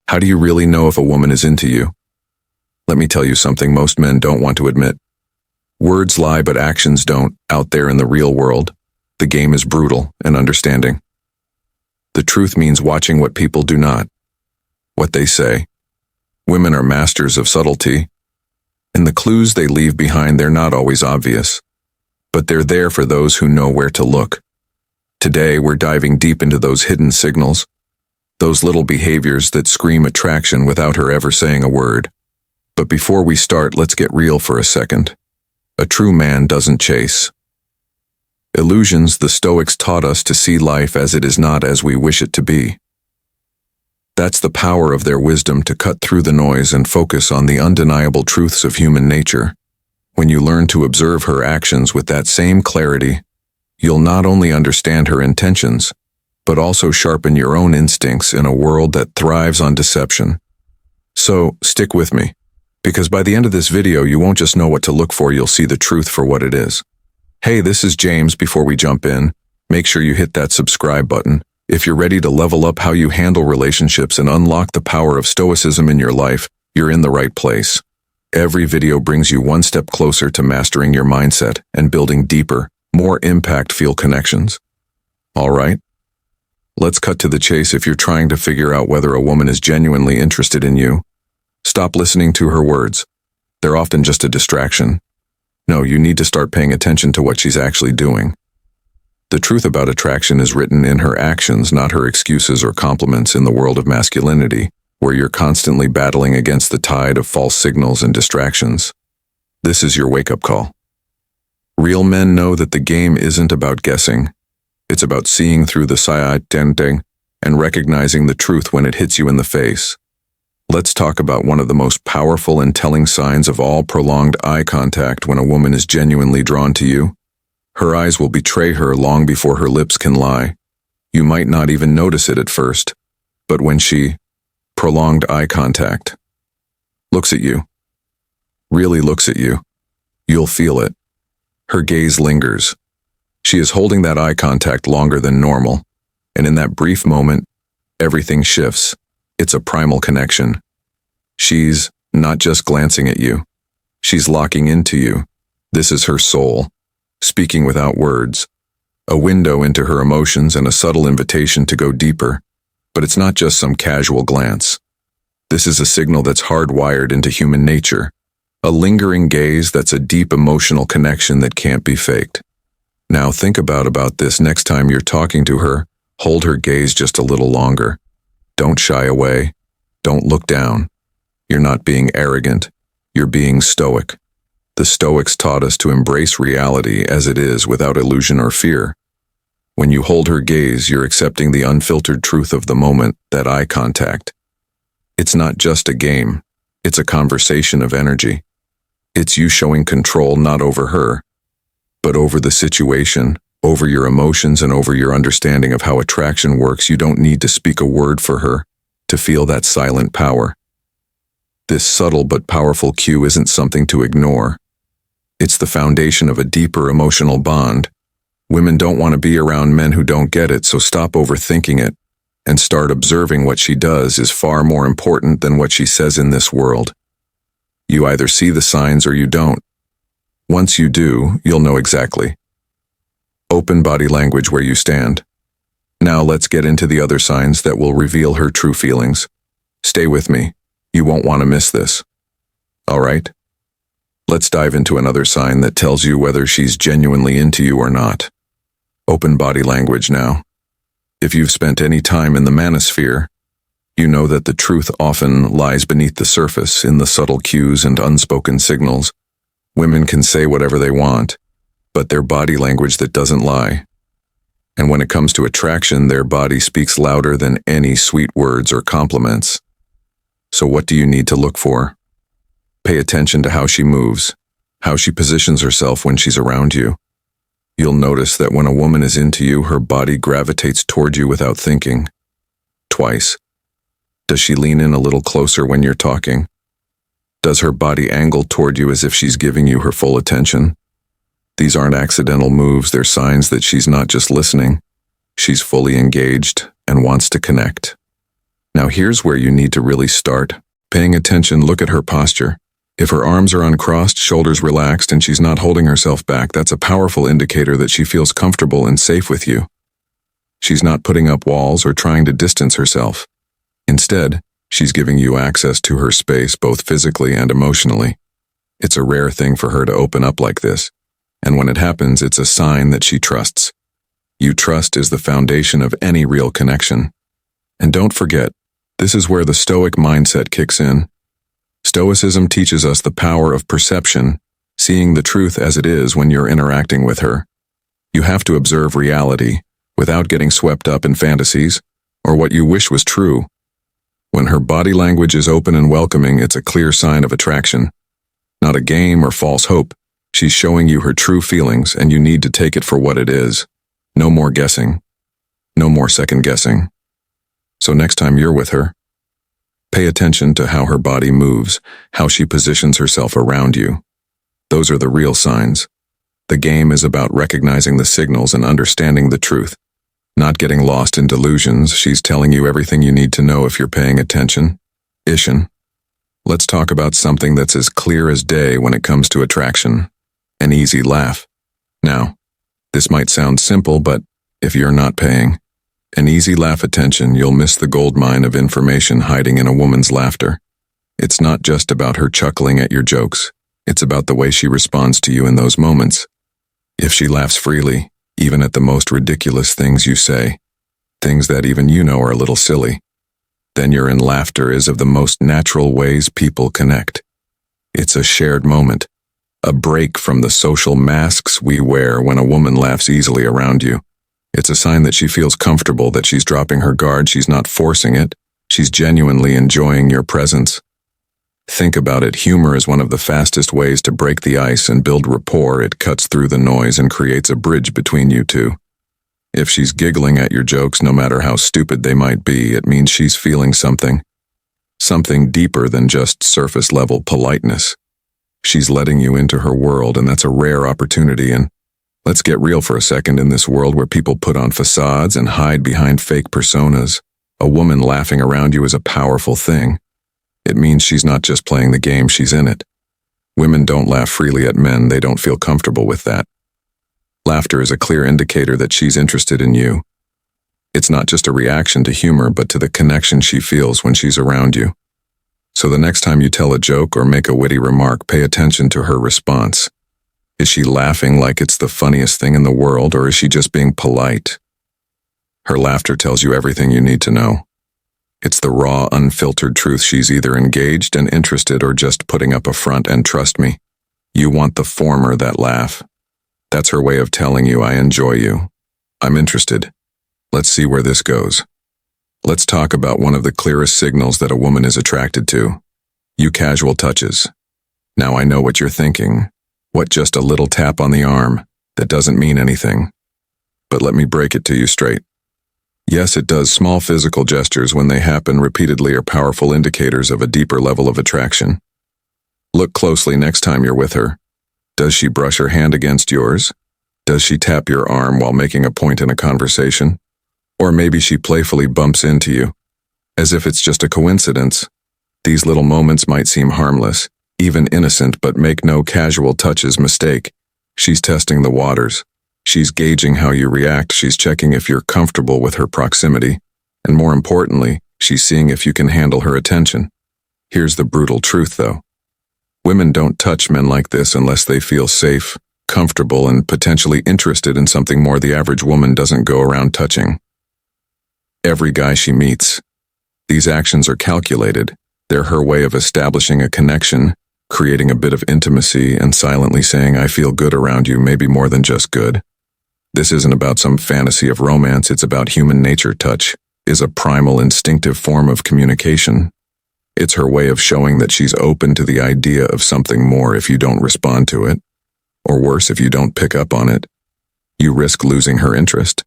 How do you really know if a woman is into you? Let me tell you something most men don't want to admit. Words lie, but actions don't. Out there in the real world, the game is brutal and understanding. The truth means watching what people do not. What they say. Women are masters of subtlety, and the clues they leave behind, they're not always obvious, but they're there for those who know where to look. Today, we're diving deep into those hidden signals, those little behaviors that scream attraction without her ever saying a word. But before we start, let's get real for a second. A true man doesn't chase illusions. The Stoics taught us to see life as it is, not as we wish it to be. That's the power of their wisdom, to cut through the noise and focus on the undeniable truths of human nature. When you learn to observe her actions with that same clarity, you'll not only understand her intentions, but also sharpen your own instincts in a world that thrives on deception. So, stick with me, because by the end of this video, you won't just know what to look for, you'll see the truth for what it is. Hey, this is James. Before we jump in, make sure you hit that subscribe button. If you're ready to level up how you handle relationships and unlock the power of Stoicism in your life, you're in the right place. Every video brings you one step closer to mastering your mindset and building deeper, more impact-filled connections. All right? Let's cut to the chase. If you're trying to figure out whether a woman is genuinely interested in you, stop listening to her words. They're often just a distraction. No, you need to start paying attention to what she's actually doing. The truth about attraction is written in her actions, not her excuses or compliments. In the world of masculinity, where you're constantly battling against the tide of false signals and distractions, this is your wake-up call. Real men know that the game isn't about guessing. It's about seeing through the fidgeting and recognizing the truth when it hits you in the face. Let's talk about one of the most powerful and telling signs of all: prolonged eye contact. When a woman is genuinely drawn to you, her eyes will betray her long before her lips can lie. You might not even notice it at first, but when she, prolonged eye contact, looks at you, really looks at you, you'll feel it. Her gaze lingers. She is holding that eye contact longer than normal, and in that brief moment, everything shifts. It's a primal connection. She's not just glancing at you. She's locking into you. This is her soul, speaking without words, a window into her emotions and a subtle invitation to go deeper. But it's not just some casual glance. This is a signal that's hardwired into human nature, a lingering gaze that's a deep emotional connection that can't be faked. Now think about this next time you're talking to her. Hold her gaze just a little longer. Don't shy away. Don't look down. You're not being arrogant. You're being stoic. The Stoics taught us to embrace reality as it is without illusion or fear. When you hold her gaze, you're accepting the unfiltered truth of the moment, that eye contact. It's not just a game. It's a conversation of energy. It's you showing control not over her, but over the situation, over your emotions, and over your understanding of how attraction works. You don't need to speak a word for her to feel that silent power. This subtle but powerful cue isn't something to ignore. It's the foundation of a deeper emotional bond. Women don't want to be around men who don't get it, so stop overthinking it and start observing. What she does is far more important than what she says in this world. You either see the signs or you don't. Once you do, you'll know exactly. Open body language where you stand. Now let's get into the other signs that will reveal her true feelings. Stay with me. You won't want to miss this. All right? Let's dive into another sign that tells you whether she's genuinely into you or not. Open body language now. If you've spent any time in the manosphere, you know that the truth often lies beneath the surface, in the subtle cues and unspoken signals. Women can say whatever they want, but their body language that doesn't lie. And when it comes to attraction, their body speaks louder than any sweet words or compliments. So what do you need to look for? Pay attention to how she moves, how she positions herself when she's around you. You'll notice that when a woman is into you, her body gravitates toward you without thinking. Twice. Does she lean in a little closer when you're talking? Does her body angle toward you as if she's giving you her full attention? These aren't accidental moves, they're signs that she's not just listening. She's fully engaged and wants to connect. Now here's where you need to really start. Paying attention, look at her posture. If her arms are uncrossed, shoulders relaxed, and she's not holding herself back, that's a powerful indicator that she feels comfortable and safe with you. She's not putting up walls or trying to distance herself. Instead, she's giving you access to her space both physically and emotionally. It's a rare thing for her to open up like this, and when it happens, it's a sign that she trusts. You trust is the foundation of any real connection. And don't forget, this is where the Stoic mindset kicks in. Stoicism teaches us the power of perception, seeing the truth as it is when you're interacting with her. You have to observe reality without getting swept up in fantasies or what you wish was true. When her body language is open and welcoming, it's a clear sign of attraction. Not a game or false hope. She's showing you her true feelings, and you need to take it for what it is. No more guessing. No more second guessing. So next time you're with her, pay attention to how her body moves, how she positions herself around you. Those are the real signs. The game is about recognizing the signals and understanding the truth. Not getting lost in delusions. She's telling you everything you need to know if you're paying attention. Ishin. Let's talk about something that's as clear as day when it comes to attraction. An easy laugh. Now, this might sound simple, but if you're not paying an easy laugh attention, you'll miss the goldmine of information hiding in a woman's laughter. It's not just about her chuckling at your jokes. It's about the way she responds to you in those moments. If she laughs freely, even at the most ridiculous things you say, things that even you know are a little silly, then you're in. Laughter is of the most natural ways people connect. It's a shared moment, a break from the social masks we wear. When a woman laughs easily around you, it's a sign that she feels comfortable, that she's dropping her guard. She's not forcing it. She's genuinely enjoying your presence. Think about it. Humor is one of the fastest ways to break the ice and build rapport. It cuts through the noise and creates a bridge between you two. If she's giggling at your jokes, no matter how stupid they might be, it means she's feeling something. Something deeper than just surface-level politeness. She's letting you into her world, and that's a rare opportunity. And let's get real for a second. In this world where people put on facades and hide behind fake personas, a woman laughing around you is a powerful thing. It means she's not just playing the game, she's in it. Women don't laugh freely at men. They don't feel comfortable with that. Laughter is a clear indicator that she's interested in you. It's not just a reaction to humor, but to the connection she feels when she's around you. So the next time you tell a joke or make a witty remark, pay attention to her response. Is she laughing like it's the funniest thing in the world, or is she just being polite? Her laughter tells you everything you need to know. It's the raw, unfiltered truth. She's either engaged and interested or just putting up a front, and trust me, you want the former. That laugh. That's her way of telling you, I enjoy you. I'm interested. Let's see where this goes. Let's talk about one of the clearest signals that a woman is attracted to. You casual touches. Now I know what you're thinking. What, just a little tap on the arm? That doesn't mean anything. But let me break it to you straight. Yes, it does. Small physical gestures, when they happen repeatedly, are powerful indicators of a deeper level of attraction. Look closely next time you're with her. Does she brush her hand against yours? Does she tap your arm while making a point in a conversation? Or maybe she playfully bumps into you, as if it's just a coincidence. These little moments might seem harmless, even innocent, but make no casual touches mistake. She's testing the waters. She's gauging how you react. She's checking if you're comfortable with her proximity. And more importantly, she's seeing if you can handle her attention. Here's the brutal truth, though. Women don't touch men like this unless they feel safe, comfortable, and potentially interested in something more. The average woman doesn't go around touching every guy she meets. These actions are calculated. They're her way of establishing a connection, creating a bit of intimacy, and silently saying, I feel good around you, maybe more than just good. This isn't about some fantasy of romance. It's about human nature. Touch is a primal, instinctive form of communication. It's her way of showing that she's open to the idea of something more. If you don't respond to it, or worse, if you don't pick up on it, you risk losing her interest.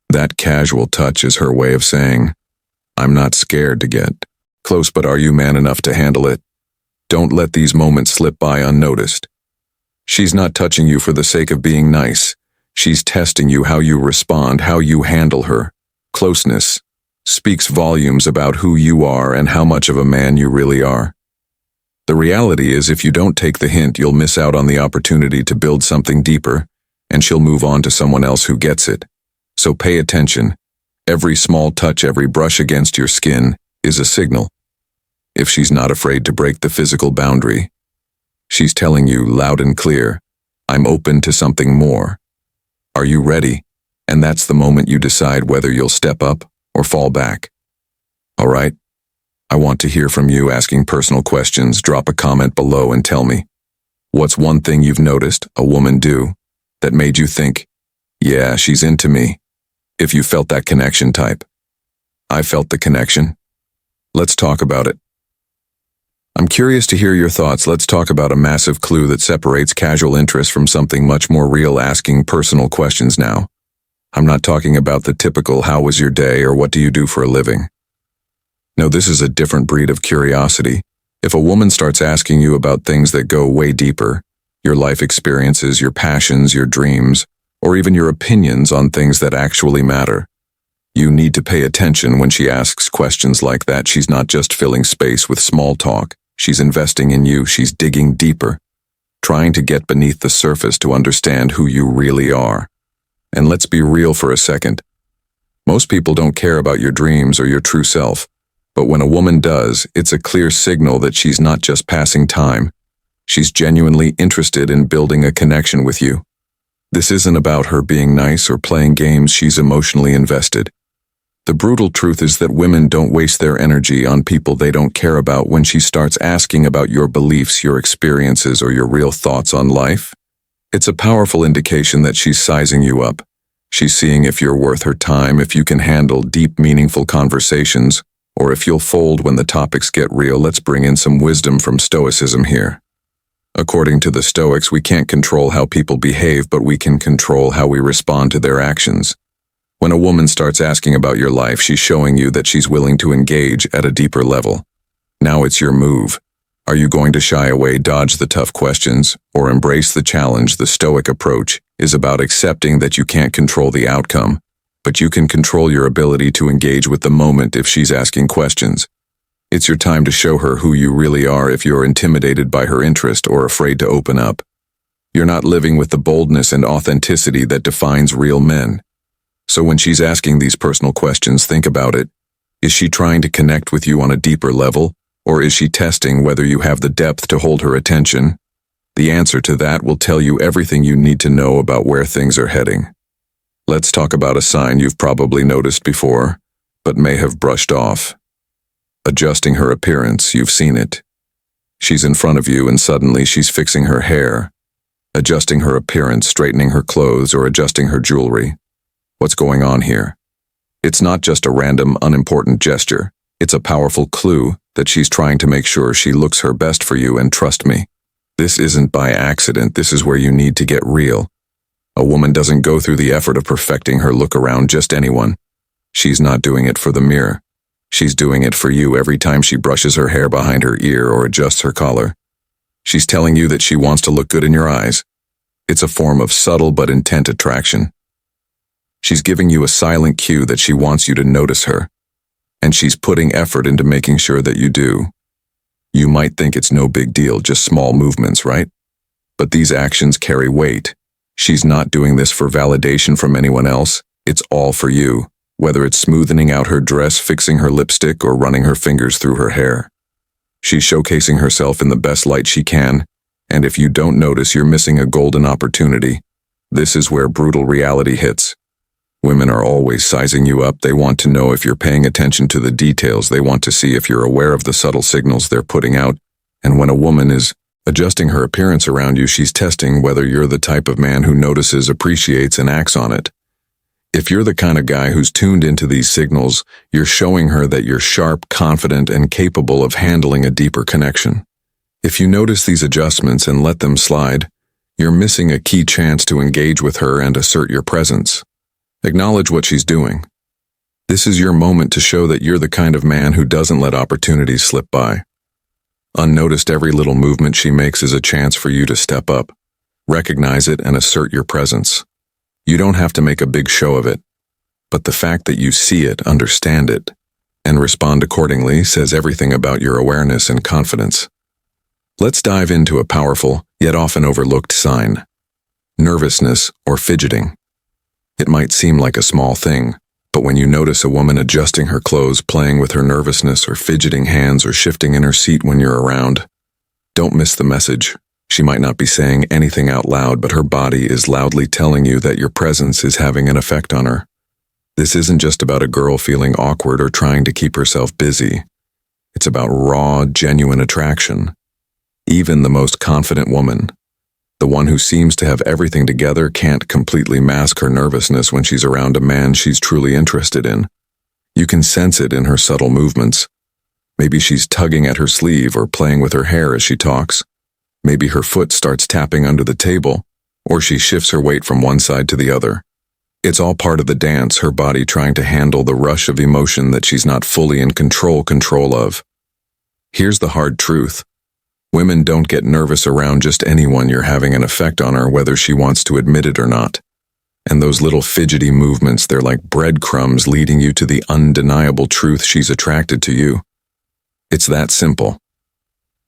That casual touch is her way of saying, I'm not scared to get close, but are you man enough to handle it? Don't let these moments slip by unnoticed. She's not touching you for the sake of being nice. She's testing you, how you respond, how you handle her. Closeness speaks volumes about who you are and how much of a man you really are. The reality is, if you don't take the hint, you'll miss out on the opportunity to build something deeper, and she'll move on to someone else who gets it. So pay attention. Every small touch, every brush against your skin is a signal. If she's not afraid to break the physical boundary, she's telling you loud and clear, I'm open to something more. Are you ready? And that's the moment you decide whether you'll step up or fall back. All right? I want to hear from you. Asking personal questions. Drop a comment below and tell me, what's one thing you've noticed a woman do that made you think, yeah, she's into me? If you felt that connection, type, I felt the connection. Let's talk about it. I'm curious to hear your thoughts. Let's talk about a massive clue that separates casual interest from something much more real. Asking personal questions now. I'm not talking about the typical how was your day or what do you do for a living. No, this is a different breed of curiosity. If a woman starts asking you about things that go way deeper, your life experiences, your passions, your dreams, or even your opinions on things that actually matter, you need to pay attention. When she asks questions like that, she's not just filling space with small talk. She's investing in you. She's digging deeper, trying to get beneath the surface to understand who you really are. And let's be real for a second. Most people don't care about your dreams or your true self, but when a woman does, it's a clear signal that she's not just passing time. She's genuinely interested in building a connection with you. This isn't about her being nice or playing games. She's emotionally invested. The brutal truth is that women don't waste their energy on people they don't care about. When she starts asking about your beliefs, your experiences, or your real thoughts on life, it's a powerful indication that she's sizing you up. She's seeing if you're worth her time, if you can handle deep, meaningful conversations, or if you'll fold when the topics get real. Let's bring in some wisdom from Stoicism here. According to the Stoics, we can't control how people behave, but we can control how we respond to their actions. When a woman starts asking about your life, she's showing you that she's willing to engage at a deeper level. Now it's your move. Are you going to shy away, dodge the tough questions, or embrace the challenge? The Stoic approach is about accepting that you can't control the outcome, but you can control your ability to engage with the moment. If she's asking questions, it's your time to show her who you really are. If you're intimidated by her interest or afraid to open up, you're not living with the boldness and authenticity that defines real men. So when she's asking these personal questions, think about it. Is she trying to connect with you on a deeper level, or is she testing whether you have the depth to hold her attention? The answer to that will tell you everything you need to know about where things are heading. Let's talk about a sign you've probably noticed before, but may have brushed off. Adjusting her appearance. You've seen it. She's in front of you and suddenly she's fixing her hair, adjusting her appearance, straightening her clothes, or adjusting her jewelry. What's going on here? It's not just a random, unimportant gesture. It's a powerful clue that she's trying to make sure she looks her best for you. And trust me, this isn't by accident. This is where you need to get real. A woman doesn't go through the effort of perfecting her look around just anyone. She's not doing it for the mirror. She's doing it for you. Every time she brushes her hair behind her ear or adjusts her collar, she's telling you that she wants to look good in your eyes. It's a form of subtle but intent attraction. She's giving you a silent cue that she wants you to notice her, and she's putting effort into making sure that you do. You might think it's no big deal, just small movements, right? But these actions carry weight. She's not doing this for validation from anyone else. It's all for you, whether it's smoothing out her dress, fixing her lipstick, or running her fingers through her hair. She's showcasing herself in the best light she can, and if you don't notice, you're missing a golden opportunity. This is where brutal reality hits. Women are always sizing you up. They want to know if you're paying attention to the details. They want to see if you're aware of the subtle signals they're putting out. And when a woman is adjusting her appearance around you, she's testing whether you're the type of man who notices, appreciates, and acts on it. If you're the kind of guy who's tuned into these signals, you're showing her that you're sharp, confident, and capable of handling a deeper connection. If you notice these adjustments and let them slide, you're missing a key chance to engage with her and assert your presence. Acknowledge what she's doing. This is your moment to show that you're the kind of man who doesn't let opportunities slip by. Unnoticed, every little movement she makes is a chance for you to step up. Recognize it and assert your presence. You don't have to make a big show of it. But the fact that you see it, understand it, and respond accordingly says everything about your awareness and confidence. Let's dive into a powerful, yet often overlooked sign: nervousness or fidgeting. It might seem like a small thing, but when you notice a woman adjusting her clothes, playing with her nervousness, or fidgeting hands, or shifting in her seat when you're around, don't miss the message. She might not be saying anything out loud, but her body is loudly telling you that your presence is having an effect on her. This isn't just about a girl feeling awkward or trying to keep herself busy. It's about raw, genuine attraction. Even the most confident woman, the one who seems to have everything together, can't completely mask her nervousness when she's around a man she's truly interested in. You can sense it in her subtle movements. Maybe she's tugging at her sleeve or playing with her hair as she talks. Maybe her foot starts tapping under the table, or she shifts her weight from one side to the other. It's all part of the dance, her body trying to handle the rush of emotion that she's not fully in control of. Here's the hard truth. Women don't get nervous around just anyone. You're having an effect on her, whether she wants to admit it or not. And those little fidgety movements, they're like breadcrumbs leading you to the undeniable truth: she's attracted to you. It's that simple.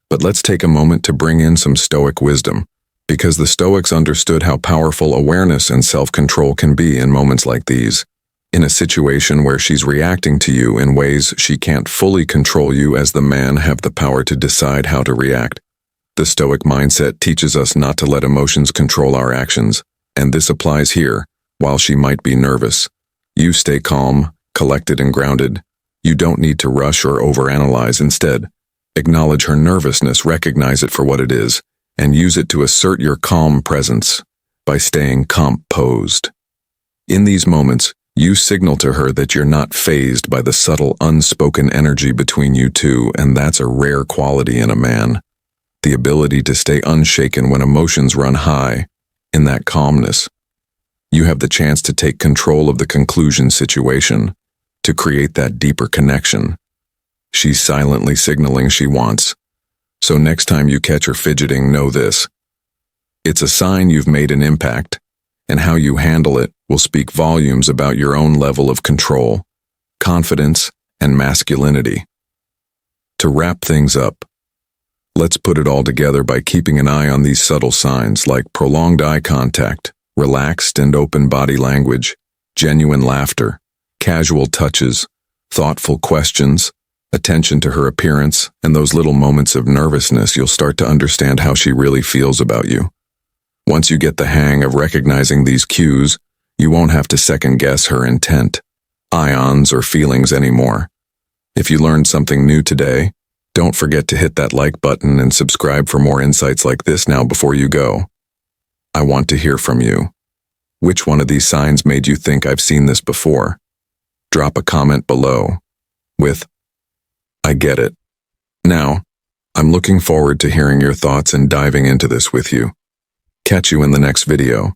But let's take a moment to bring in some Stoic wisdom, because the Stoics understood how powerful awareness and self-control can be in moments like these. In a situation where she's reacting to you in ways she can't fully control, you as the man have the power to decide how to react. The Stoic mindset teaches us not to let emotions control our actions, and this applies here. While she might be nervous, you stay calm, collected, and grounded. You don't need to rush or overanalyze. Instead, acknowledge her nervousness, recognize it for what it is, and use it to assert your calm presence by staying composed. In these moments, you signal to her that you're not fazed by the subtle, unspoken energy between you two, and that's a rare quality in a man. The ability to stay unshaken when emotions run high. In that calmness, you have the chance to take control of the conclusion situation, to create that deeper connection. She's silently signaling she wants. So next time you catch her fidgeting, know this: it's a sign you've made an impact, and how you handle it will speak volumes about your own level of control, confidence, and masculinity. To wrap things up, let's put it all together by keeping an eye on these subtle signs like prolonged eye contact, relaxed and open body language, genuine laughter, casual touches, thoughtful questions, attention to her appearance, and those little moments of nervousness. You'll start to understand how she really feels about you. Once you get the hang of recognizing these cues, you won't have to second-guess her intent, ions, or feelings anymore. If you learned something new today, don't forget to hit that like button and subscribe for more insights like this. Now, before you go, I want to hear from you. Which one of these signs made you think, I've seen this before? Drop a comment below with, I get it. Now, I'm looking forward to hearing your thoughts and diving into this with you. Catch you in the next video.